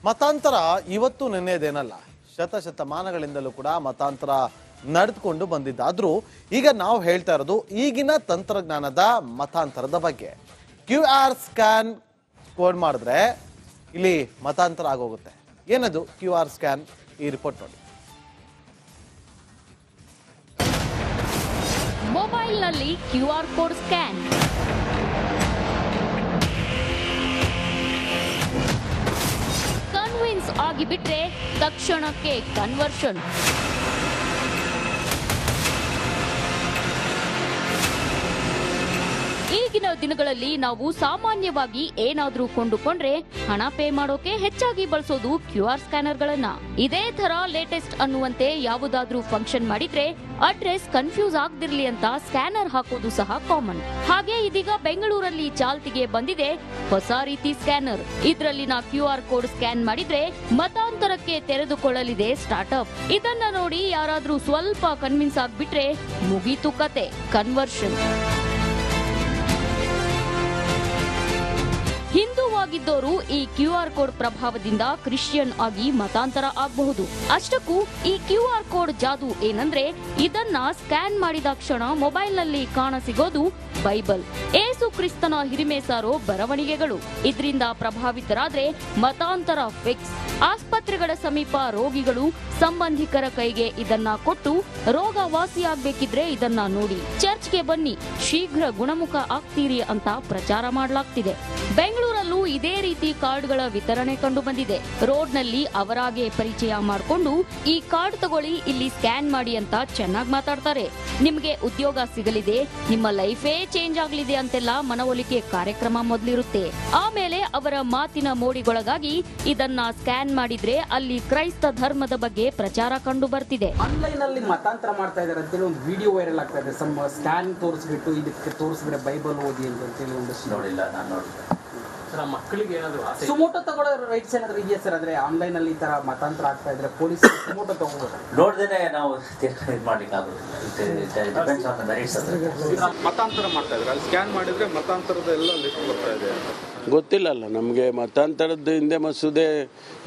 ಮತಾಂತರ ಇವತ್ತು ನಿನ್ನೆದೇನಲ್ಲ, ಶತಶತಮಾನಗಳಿಂದಲೂ ಕೂಡ ಮತಾಂತರ ನಡೆದುಕೊಂಡು ಬಂದಿದ್ದಾದ್ರೂ ಈಗ ನಾವು ಹೇಳ್ತಾ ಇರೋದು ಈಗಿನ ತಂತ್ರಜ್ಞಾನದ ಮತಾಂತರದ ಬಗ್ಗೆ. QR ಸ್ಕ್ಯಾನ್ ಕೋಡ್ ಮಾಡಿದ್ರೆ ಇಲ್ಲಿ ಮತಾಂತರ ಆಗೋಗುತ್ತೆ. ಏನದು QR ಸ್ಕ್ಯಾನ್? ಈ ರಿಪೋರ್ಟ್ ನೋಡಿ. ಮೊಬೈಲ್ನಲ್ಲಿ QR ಕೋಡ್ ಸ್ಕ್ಯಾನ್, ಕನ್ವಿನ್ಸ್ ಆಗಿಬಿಟ್ರೆ ತಕ್ಷಣಕ್ಕೆ ಕನ್ವರ್ಷನ್. ಈಗಿನ ದಿನಗಳಲ್ಲಿ ನಾವು ಸಾಮಾನ್ಯವಾಗಿ ಏನಾದ್ರೂ ಕೊಂಡುಕೊಂಡ್ರೆ ಹಣ ಪೇ ಮಾಡೋಕೆ ಹೆಚ್ಚಾಗಿ ಬಳಸೋದು QR ಸ್ಕ್ಯಾನರ್ಗಳನ್ನ. ಇದೇ ತರ ಲೇಟೆಸ್ಟ್ ಅನ್ನುವಂತೆ ಯಾವುದಾದ್ರೂ ಫಂಕ್ಷನ್ ಮಾಡಿದ್ರೆ ಅಡ್ರೆಸ್ ಕನ್ಫ್ಯೂಸ್ ಆಗದಿರ್ಲಿ ಅಂತ ಸ್ಕ್ಯಾನರ್ ಹಾಕೋದು ಸಹ ಕಾಮನ್. ಹಾಗೆ ಇದೀಗ ಬೆಂಗಳೂರಲ್ಲಿ ಚಾಲ್ತಿಗೆ ಬಂದಿದೆ ಹೊಸ ರೀತಿ ಸ್ಕ್ಯಾನರ್. ಇದರಲ್ಲಿನ QR ಕೋಡ್ ಸ್ಕ್ಯಾನ್ ಮಾಡಿದ್ರೆ ಮತಾಂತರಕ್ಕೆ ತೆರೆದುಕೊಳ್ಳಲಿದೆ ಸ್ಟಾರ್ಟ್ಅಪ್. ಇದನ್ನ ನೋಡಿ ಯಾರಾದ್ರೂ ಸ್ವಲ್ಪ ಕನ್ವಿನ್ಸ್ ಆಗ್ಬಿಟ್ರೆ ಮುಗೀತು ಕತೆ, ಕನ್ವರ್ಷನ್. ಹಿಂದೂವಾಗಿದ್ದವರು ಈ QR ಕೋಡ್ ಪ್ರಭಾವದಿಂದ ಕ್ರಿಶ್ಚಿಯನ್ ಆಗಿ ಮತಾಂತರ ಆಗಬಹುದು. ಅಷ್ಟಕ್ಕೂ ಈ QR ಕೋಡ್ ಜಾದು ಏನಂದ್ರೆ ಇದನ್ನ ಸ್ಕ್ಯಾನ್ ಮಾಡಿದ ಕ್ಷಣ ಮೊಬೈಲ್ನಲ್ಲಿ ಕಾಣಸಿಗೋದು ಬೈಬಲ್, ಏಸು ಕ್ರಿಸ್ತನ ಹಿರಿಮೆ ಸಾರೋ ಬರವಣಿಗೆಗಳು. ಇದರಿಂದ ಪ್ರಭಾವಿತರಾದ್ರೆ ಮತಾಂತರ ಫಿಕ್ಸ್. ಆಸ್ಪತ್ರೆಗಳ ಸಮೀಪ ರೋಗಿಗಳು ಸಂಬಂಧಿಕರ ಕೈಗೆ ಇದನ್ನ ಕೊಟ್ಟು ರೋಗ ವಾಸಿಯಾಗಬೇಕಿದ್ರೆ ಇದನ್ನ ನೋಡಿ, ಚರ್ಚ್ಗೆ ಬನ್ನಿ, ಶೀಘ್ರ ಗುಣಮುಖ ಆಗ್ತೀರಿ ಅಂತ ಪ್ರಚಾರ ಮಾಡಲಾಗ್ತಿದೆ. ಬೆಂಗಳೂರಲ್ಲೂ ಇದೇ ರೀತಿ ಕಾರ್ಡ್ಗಳ ವಿತರಣೆ ಕಂಡು ಬಂದಿದೆ. ರೋಡ್ನಲ್ಲಿ ಅವರಾಗೆ ಪರಿಚಯ ಮಾಡಿಕೊಂಡು ಈ ಕಾರ್ಡ್ ತಗೊಳ್ಳಿ, ಇಲ್ಲಿ ಸ್ಕ್ಯಾನ್ ಮಾಡಿ ಅಂತ ಚೆನ್ನಾಗಿ ಮಾತಾಡ್ತಾರೆ. ನಿಮ್ಗೆ ಉದ್ಯೋಗ ಸಿಗಲಿದೆ, ನಿಮ್ಮ ಲೈಫೇ ಚೇಂಜ್ ಆಗ್ಲಿದೆ ಅಂತೆಲ್ಲ ಮನವೊಲಿಕೆ ಕಾರ್ಯಕ್ರಮ ಮೊದಲಿರುತ್ತೆ. ಆಮೇಲೆ ಅವರ ಮಾತಿನ ಮೋಡಿಗೊಳಗಾಗಿ ಇದನ್ನ ಸ್ಕ್ಯಾನ್ ಮಾಡಿದ್ರೆ ಅಲ್ಲಿ ಕ್ರೈಸ್ತ ಧರ್ಮದ ಬಗ್ಗೆ ಪ್ರಚಾರ ಕಂಡು ಬರ್ತಿದೆ. ಆನ್ಲೈನ್ ಅಲ್ಲಿ ಮತಾಂತರ ಮಾಡ್ತಾ ಇದಾರೆ ಅಂತೇಳಿ ಒಂದು ವಿಡಿಯೋ ವೈರಲ್ ಆಗ್ತಾ ಇದೆ. ಸಮ್ ಸ್ಕ್ಯಾನ್ ತೋರಿಸ್ಬಿಟ್ಟು ಇದಕ್ಕೆ ತೋರಿಸಿದ್ರೆ ಬೈಬಲ್ ಓದಿ ಅಂತೇಳಿ ಒಂದಷ್ಟು ನೋಡಿಲ್ಲ, ನಾನು ನೋಡಿಲ್ಲ ಸರ್. ಮಕ್ಕಳಿಗೆ ಏನಾದ್ರು ಸುಮೋಟೋ ತಗೊಳ್ಳೋ ರೈಟ್ಸ್ ಏನಾದ್ರು ಇದೆಯಾ ಸರ್? ಅಂದ್ರೆ ಆನ್ಲೈನ್ ಅಲ್ಲಿ ಈ ತರ ಮತಾಂತರ ಆಗ್ತಾ ಇದ್ರೆ ಪೊಲೀಸ್ ಸುಮೋಟೋ ತಗೋಬಹುದು. ನೋಡ್ದೇನೆ ನಾವು ಇದು ಮಾಡ್ಲಿಕ್ಕೆ ಆಗುತ್ತೆ. ಮತಾಂತರ ಮಾಡ್ತಾ ಇದ್ರೆ ಅಲ್ಲಿ ಸ್ಕ್ಯಾನ್ ಮಾಡಿದ್ರೆ ಮತಾಂತರದ ಎಲ್ಲ ಲಿಸ್ಟ್ ಬರ್ತಾ ಇದೆ. ಗೊತ್ತಿಲ್ಲಲ್ಲ ನಮಗೆ. ಮತಾಂತರದ ಹಿಂದೆ ಮಸೂದೆ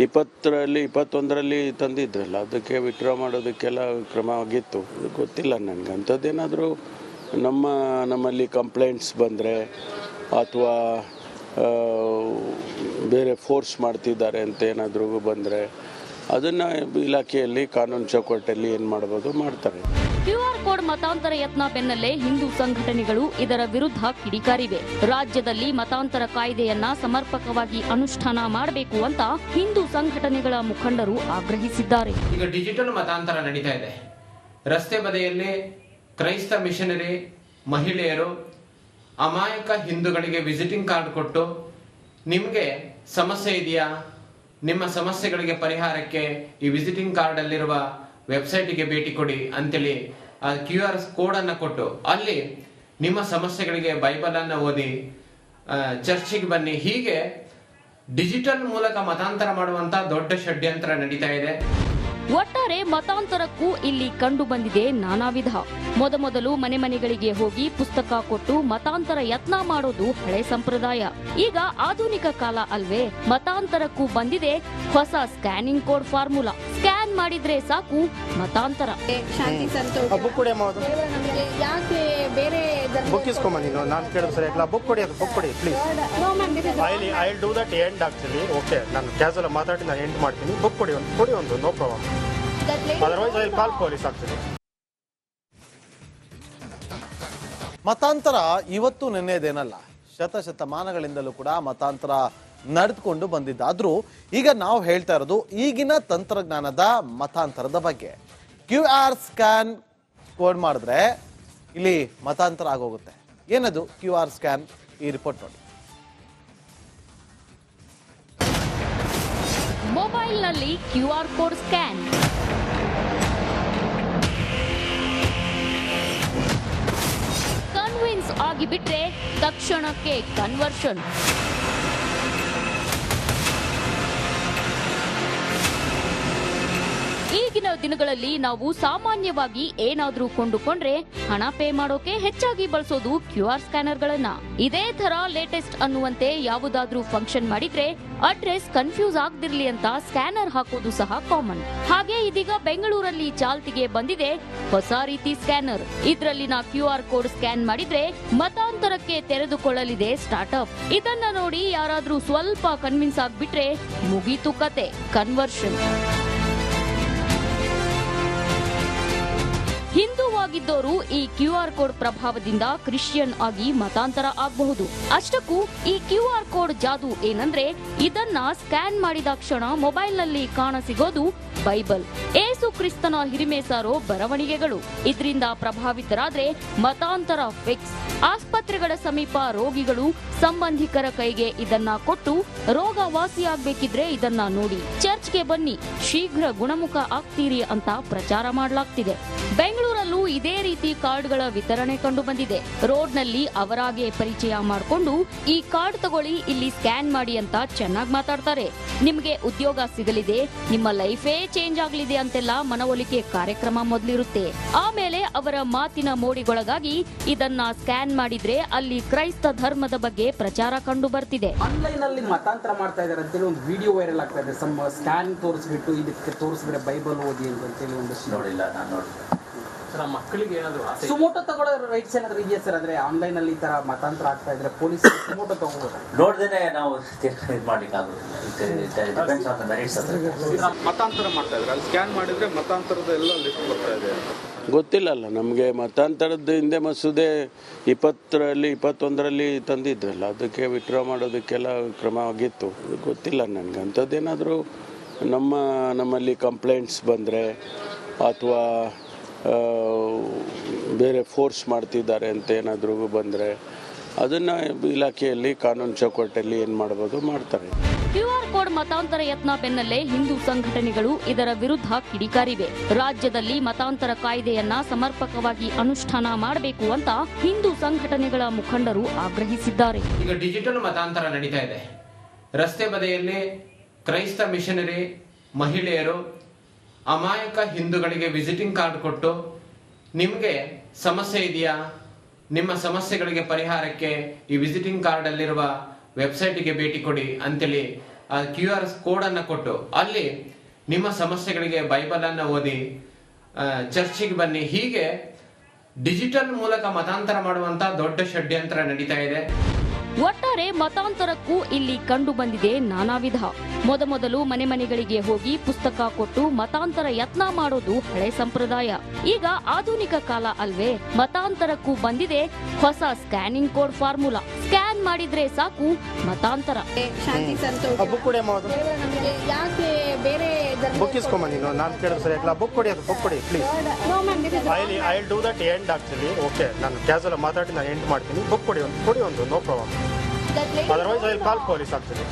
21ರಲ್ಲಿ ತಂದಿದ್ರಲ್ಲ, ಅದಕ್ಕೆ ವಿಡ್ರಾ ಮಾಡೋದಕ್ಕೆಲ್ಲ ಕ್ರಮ ಆಗಿತ್ತು. ಗೊತ್ತಿಲ್ಲ ನನಗೆ. ಅಂಥದ್ದೇನಾದರೂ ನಮ್ಮಲ್ಲಿ ಕಂಪ್ಲೇಂಟ್ಸ್ ಬಂದರೆ ಅಥವಾ ಬೇರೆ ಫೋರ್ಸ್ ಮಾಡ್ತಿದ್ದಾರೆ ಅಂತ ಏನಾದರೂ ಬಂದರೆ ಅದನ್ನು ಇಲಾಖೆಯಲ್ಲಿ ಕಾನೂನು ಚೌಕಟ್ಟಲ್ಲಿ ಏನು ಮಾಡ್ಬೋದು ಮಾಡ್ತಾರೆ. QR ಕೋಡ್ ಮತಾಂತರ ಯತ್ನ ಬೆನ್ನಲ್ಲೇ ಹಿಂದೂ ಸಂಘಟನೆಗಳು ಇದರ ವಿರುದ್ಧ ಕಿಡಿಕಾರಿವೆ. ರಾಜ್ಯದಲ್ಲಿ ಮತಾಂತರ ಕಾಯ್ದೆಯನ್ನ ಸಮರ್ಪಕವಾಗಿ ಅನುಷ್ಠಾನ ಮಾಡಬೇಕು ಅಂತ ಹಿಂದೂ ಸಂಘಟನೆಗಳ ಮುಖಂಡರು ಆಗ್ರಹಿಸಿದ್ದಾರೆ. ಈಗ ಡಿಜಿಟಲ್ ಮತಾಂತರ ನಡೀತಾ ಇದೆ. ರಸ್ತೆ ಬದಿಯಲ್ಲಿ ಕ್ರೈಸ್ತ ಮಿಷನರಿ ಮಹಿಳೆಯರು ಅಮಾಯಕ ಹಿಂದೂಗಳಿಗೆ ವಿಸಿಟಿಂಗ್ ಕಾರ್ಡ್ ಕೊಟ್ಟು ನಿಮಗೆ ಸಮಸ್ಯೆ ಇದೆಯಾ, ನಿಮ್ಮ ಸಮಸ್ಯೆಗಳಿಗೆ ಪರಿಹಾರಕ್ಕೆ ಈ ವಿಸಿಟಿಂಗ್ ಕಾರ್ಡ್ ಅಲ್ಲಿರುವ ವೆಬ್ಸೈಟ್ಗೆ ಭೇಟಿ ಕೊಡಿ ಅಂತೇಳಿ ಆ QR ಕೋಡ್ ಅನ್ನ ಕೊಟ್ಟು ಅಲ್ಲಿ ನಿಮ್ಮ ಸಮಸ್ಯೆಗಳಿಗೆ ಬೈಬಲ್ ಅನ್ನ ಓದಿ ಚರ್ಚಿಗೆ ಬನ್ನಿ, ಹೀಗೆ ಡಿಜಿಟಲ್ ಮೂಲಕ ಮತಾಂತರ ಮಾಡುವಂತ ದೊಡ್ಡ ಷಡ್ಯಂತ್ರ ನಡೀತಾ ಇದೆ. ಒಟ್ಟಾರೆ ಮತಾಂತರಕ್ಕೂ ಇಲ್ಲಿ ಕಂಡು ಬಂದಿದೆ ನಾನಾ ವಿಧ. ಮೊದಲು ಮನೆಗಳಿಗೆ ಹೋಗಿ ಪುಸ್ತಕ ಕೊಟ್ಟು ಮತಾಂತರ ಯತ್ನ ಮಾಡೋದು ಹಳೆ ಸಂಪ್ರದಾಯ. ಈಗ ಆಧುನಿಕ ಕಾಲ ಅಲ್ವೇ, ಮತಾಂತರಕ್ಕೂ ಬಂದಿದೆ ಹೊಸ ಸ್ಕ್ಯಾನಿಂಗ್ ಕೋಡ್ ಫಾರ್ಮುಲಾ. ಸ್ಕ್ಯಾನ್ ಮಾಡಿದ್ರೆ ಸಾಕು ಮತಾಂತರ. ಶಾಂತಿ ಸಂತೋಷ ಬುಕ್ ಕೊಡಿ ಅಮ್ಮ. ಯಾಕೆ ಬೇರೆ ಬುಕ್ ಇಸ್ಕೊಂಬ ನೀನು. ನಾನು ಕೇಳಿದ್ರೆ ಸರಿ ಆಗಲ್ಲ. ಬುಕ್ ಕೊಡಿ, ಅದು ಬುಕ್ ಕೊಡಿ please. I will do that end actually. Okay, ನಾನು ಕ್ಯಾಸುವಲ್ ಮಾತಾಡಿ ನಾನು ಎಂಡ್ ಮಾಡ್ತೀನಿ. ಬುಕ್ ಕೊಡಿ ಒಂದು, no problem. Otherwise I will call police actually. ಮತಾಂತರ ಇವತ್ತು ನಿನ್ನೆದೇನಲ್ಲ, ಶತಶತಮಾನಗಳಿಂದಲೂ ಕೂಡ ಮತಾಂತರ ನಡೆದುಕೊಂಡು ಬಂದಿದ್ದಾದ್ರೂ ಈಗ ನಾವು ಹೇಳ್ತಾ ಇರೋದು ಈಗಿನ ತಂತ್ರಜ್ಞಾನದ ಮತಾಂತರದ ಬಗ್ಗೆ. QR ಸ್ಕ್ಯಾನ್ ಕೋಡ್ ಮಾಡಿದ್ರೆ ಇಲ್ಲಿ ಮತಾಂತರ ಆಗೋಗುತ್ತೆ. ಏನದು QR ಸ್ಕ್ಯಾನ್? ಈ ರಿಪೋರ್ಟ್ ನೋಡಿ. ಮೊಬೈಲ್ನಲ್ಲಿ QR ಕೋಡ್ ಸ್ಕ್ಯಾನ್, ಕನ್ವಿನ್ಸ್ ಆಗಿಬಿಟ್ರೆ ತಕ್ಷಣಕ್ಕೆ ಕನ್ವರ್ಷನ್. ಈಗಿನ ದಿನಗಳಲ್ಲಿ ನಾವು ಸಾಮಾನ್ಯವಾಗಿ ಏನಾದ್ರೂ ಕೊಂಡುಕೊಂಡ್ರೆ ಹಣ ಪೇ ಮಾಡೋಕೆ ಹೆಚ್ಚಾಗಿ ಬಳಸೋದು QR ಸ್ಕ್ಯಾನರ್ಗಳನ್ನ. ಇದೇ ತರ ಲೇಟೆಸ್ಟ್ ಅನ್ನುವಂತೆ ಯಾವುದಾದ್ರೂ ಫಂಕ್ಷನ್ ಮಾಡಿದ್ರೆ ಅಡ್ರೆಸ್ ಕನ್ಫ್ಯೂಸ್ ಆಗದಿರ್ಲಿ ಅಂತ ಸ್ಕ್ಯಾನರ್ ಹಾಕೋದು ಸಹ ಕಾಮನ್. ಹಾಗೆ ಇದೀಗ ಬೆಂಗಳೂರಲ್ಲಿ ಚಾಲ್ತಿಗೆ ಬಂದಿದೆ ಹೊಸ ರೀತಿ ಸ್ಕ್ಯಾನರ್. ಇದ್ರಲ್ಲಿನ QR ಕೋಡ್ ಸ್ಕ್ಯಾನ್ ಮಾಡಿದ್ರೆ ಮತಾಂತರಕ್ಕೆ ತೆರೆದುಕೊಳ್ಳಲಿದೆ ಸ್ಟಾರ್ಟ್ಅಪ್. ಇದನ್ನ ನೋಡಿ ಯಾರಾದ್ರೂ ಸ್ವಲ್ಪ ಕನ್ವಿನ್ಸ್ ಆಗ್ಬಿಟ್ರೆ ಮುಗೀತು ಕತೆ, ಕನ್ವರ್ಷನ್. ಹಿಂದೂವಾಗಿದ್ದವರು ಈ QR ಕೋಡ್ ಪ್ರಭಾವದಿಂದ ಕ್ರಿಶ್ಚಿಯನ್ ಆಗಿ ಮತಾಂತರ ಆಗಬಹುದು. ಅಷ್ಟಕ್ಕೂ ಈ QR ಕೋಡ್ ಜಾದು ಏನಂದ್ರೆ ಇದನ್ನ ಸ್ಕ್ಯಾನ್ ಮಾಡಿದ ಕ್ಷಣ ಮೊಬೈಲ್ನಲ್ಲಿ ಕಾಣಸಿಗೋದು ಬೈಬಲ್, ಏಸು ಕ್ರಿಸ್ತನ ಹಿರಿಮೆ ಸಾರೋ ಬರವಣಿಗೆಗಳು. ಇದರಿಂದ ಪ್ರಭಾವಿತರಾದ್ರೆ ಮತಾಂತರ ಫಿಕ್ಸ್. ಆಸ್ಪತ್ರೆಗಳ ಸಮೀಪ ರೋಗಿಗಳು ಸಂಬಂಧಿಕರ ಕೈಗೆ ಇದನ್ನ ಕೊಟ್ಟು ರೋಗ ವಾಸಿಯಾಗಬೇಕಿದ್ರೆ ಇದನ್ನ ನೋಡಿ, ಚರ್ಚ್ಗೆ ಬನ್ನಿ, ಶೀಘ್ರ ಗುಣಮುಖ ಆಗ್ತೀರಿ ಅಂತ ಪ್ರಚಾರ ಮಾಡಲಾಗ್ತಿದೆ. ಬೆಂಗಳೂರಲ್ಲೂ ಇದೇ ರೀತಿ ಕಾರ್ಡ್ಗಳ ವಿತರಣೆ ಕಂಡು ಬಂದಿದೆ. ರೋಡ್ನಲ್ಲಿ ಅವರಾಗೆ ಪರಿಚಯ ಮಾಡಿಕೊಂಡು ಈ ಕಾರ್ಡ್ ತಗೊಳ್ಳಿ, ಇಲ್ಲಿ ಸ್ಕ್ಯಾನ್ ಮಾಡಿ ಅಂತ ಚೆನ್ನಾಗಿ ಮಾತಾಡ್ತಾರೆ. ನಿಮ್ಗೆ ಉದ್ಯೋಗ ಸಿಗಲಿದೆ, ನಿಮ್ಮ ಲೈಫೇ ಚೇಂಜ್ ಆಗಲಿದೆ ಅಂತೆಲ್ಲ ಮನವೊಲಿಕೆ ಕಾರ್ಯಕ್ರಮ ಮೊದಲಿರುತ್ತೆ. ಆಮೇಲೆ ಅವರ ಮಾತಿನ ಮೋಡಿಗೊಳಗಾಗಿ ಇದನ್ನ ಸ್ಕ್ಯಾನ್ ಮಾಡಿದ್ರೆ ಅಲ್ಲಿ ಕ್ರೈಸ್ತ ಧರ್ಮದ ಬಗ್ಗೆ ಪ್ರಚಾರ ಕಂಡು ಬರ್ತಿದೆ. ಆನ್ಲೈನ್ ಅಲ್ಲಿ ಮತಾಂತರ ಮಾಡ್ತಾ ಇದಾರೆ ಅಂತೇಳಿ ಒಂದು ವಿಡಿಯೋ ವೈರಲ್ ಆಗ್ತಾ ಇದೆ. ಸ್ಕ್ಯಾನ್ ತೋರಿಸ್ಬಿಟ್ಟು ಇದಕ್ಕೆ ತೋರಿಸಿದ್ರೆ ಬೈಬಲ್ ಓದಿ ಅಂತೇಳಿ ಒಂದಷ್ಟು ನೋಡಿಲ್ಲ, ನಾನು ನೋಡಿಲ್ಲ. ಸರ್, ಮಕ್ಕಳಿಗೆ ಏನಾದ್ರು ಆಸೆ ಸುಮೋಟೋ ತಗೊಳ್ಳೋ ರೈಟ್ಸ್ ಏನಾದ್ರು ಇದೆಯಾ ಸರ್? ಅಂದ್ರೆ ಆನ್ಲೈನ್ ಅಲ್ಲಿ ಈ ತರ ಮತಾಂತರ ಆಗ್ತಾ ಇದ್ರೆ ಪೊಲೀಸ್ ಸುಮೋಟೋ ತಗೋಬಹುದು? ನೋಡ್ದೇನೆ ನಾವು ಇದು ಮಾಡ್ಲಿಕ್ಕೆ ಆಗೋದಿಲ್ಲ. ಮತಾಂತರ ಮಾಡ್ತಾ ಇದ್ದಾರೆ, ಅಲ್ಲಿ ಸ್ಕ್ಯಾನ್ ಮಾಡಿದ್ರೆ ಮತಾಂತರದ ಎಲ್ಲ ಲಿಸ್ಟ್ ಬರ್ತಾ ಇದೆ. ಗೊತ್ತಿಲ್ಲಲ್ಲ ನಮಗೆ. ಮತಾಂತರದ ಹಿಂದೆ ಮಸೂದೆ 21ರಲ್ಲಿ ತಂದಿದ್ರಲ್ಲ, ಅದಕ್ಕೆ ವಿತ್ಡ್ರಾ ಮಾಡೋದಕ್ಕೆಲ್ಲ ಕ್ರಮ ಆಗಿತ್ತು. ಗೊತ್ತಿಲ್ಲ ನನಗೆ. ಅಂಥದ್ದೇನಾದರೂ ನಮ್ಮಲ್ಲಿ ಕಂಪ್ಲೇಂಟ್ಸ್ ಬಂದರೆ ಅಥವಾ ಬೇರೆ ಫೋರ್ಸ್ ಮಾಡ್ತಿದ್ದಾರೆ ಅಂತ ಏನಾದರೂ ಬಂದರೆ ಅದನ್ನು ಇಲಾಖೆಯಲ್ಲಿ ಕಾನೂನು ಚೌಕಟ್ಟಲ್ಲಿ ಏನು ಮಾಡ್ಬೋದು ಮಾಡ್ತಾರೆ. QR ಕೋಡ್ ಮತಾಂತರ ಯತ್ನ ಬೆನ್ನಲ್ಲೇ ಹಿಂದೂ ಸಂಘಟನೆಗಳು ಇದರ ವಿರುದ್ಧ ಕಿಡಿಕಾರಿವೆ. ರಾಜ್ಯದಲ್ಲಿ ಮತಾಂತರ ಕಾಯ್ದೆಯನ್ನ ಸಮರ್ಪಕವಾಗಿ ಅನುಷ್ಠಾನ ಮಾಡಬೇಕು ಅಂತ ಹಿಂದೂ ಸಂಘಟನೆಗಳ ಮುಖಂಡರು ಆಗ್ರಹಿಸಿದ್ದಾರೆ. ಈಗ ಡಿಜಿಟಲ್ ಮತಾಂತರ ನಡೀತಾ ಇದೆ. ರಸ್ತೆ ಬದಿಯಲ್ಲಿ ಕ್ರೈಸ್ತ ಮಿಷನರಿ ಮಹಿಳೆಯರು ಅಮಾಯಕ ಹಿಂದೂಗಳಿಗೆ ವಿಸಿಟಿಂಗ್ ಕಾರ್ಡ್ ಕೊಟ್ಟು ನಿಮಗೆ ಸಮಸ್ಯೆ ಇದೆಯಾ, ನಿಮ್ಮ ಸಮಸ್ಯೆಗಳಿಗೆ ಪರಿಹಾರಕ್ಕೆ ಈ ವಿಸಿಟಿಂಗ್ ಕಾರ್ಡ್ ಅಲ್ಲಿರುವ ವೆಬ್ಸೈಟ್ಗೆ ಭೇಟಿ ಕೊಡಿ ಅಂತೇಳಿ ಆ QR ಕೋಡ್ ಅನ್ನು ಕೊಟ್ಟು ಅಲ್ಲಿ ನಿಮ್ಮ ಸಮಸ್ಯೆಗಳಿಗೆ ಬೈಬಲ್ ಅನ್ನ ಓದಿ ಚರ್ಚಿಗೆ ಬನ್ನಿ, ಹೀಗೆ ಡಿಜಿಟಲ್ ಮೂಲಕ ಮತಾಂತರ ಮಾಡುವಂತ ದೊಡ್ಡ ಷಡ್ಯಂತ್ರ ನಡೀತಾ ಇದೆ. ಒಟ್ಟಾರೆ ಮತಾಂತರಕ್ಕೂ ಇಲ್ಲಿ ಕಂಡು ಬಂದಿದೆ ನಾನಾ ವಿಧ. ಮೊದಲು ಮನೆಗಳಿಗೆ ಹೋಗಿ ಪುಸ್ತಕ ಕೊಟ್ಟು ಮತಾಂತರ ಯತ್ನ ಮಾಡೋದು ಹಳೆ ಸಂಪ್ರದಾಯ. ಈಗ ಆಧುನಿಕ ಕಾಲ ಅಲ್ವೇ, ಮತಾಂತರಕ್ಕೂ ಬಂದಿದೆ ಹೊಸ ಸ್ಕ್ಯಾನಿಂಗ್ ಕೋಡ್ ಫಾರ್ಮುಲಾ. ಸ್ಕ್ಯಾನ್ ಮಾಡಿದ್ರೆ ಸಾಕು ಮತಾಂತರ. ಶಾಂತಿ ಸಂತೋಷ ಬುಕ್ ಕೊಡಿ ಅಮ್ಮ, ಅದು ನಮಗೆ ಯಾಕೆ ಬೇರೆ ಬುಕ್ ಇಸ್ಕೊಂಬಂದಿ. ನಾನು ಕೇಳಿದ್ರೆ ಸರಿ ಆಗಲ್ಲ. ಬುಕ್ ಕೊಡಿ, ಅದು ಬುಕ್ ಕೊಡಿ please. No ma'am, this is I will do that end actually. Okay, ನಾನು ಕ್ಯಾಸುವಲ್ ಮಾತಾಡಿ ನಾನು ಎಂಡ್ ಮಾಡ್ತೀನಿ. ಬುಕ್ ಕೊಡಿ ಒಂದು, no problem. That lady. Otherwise I will call police actually.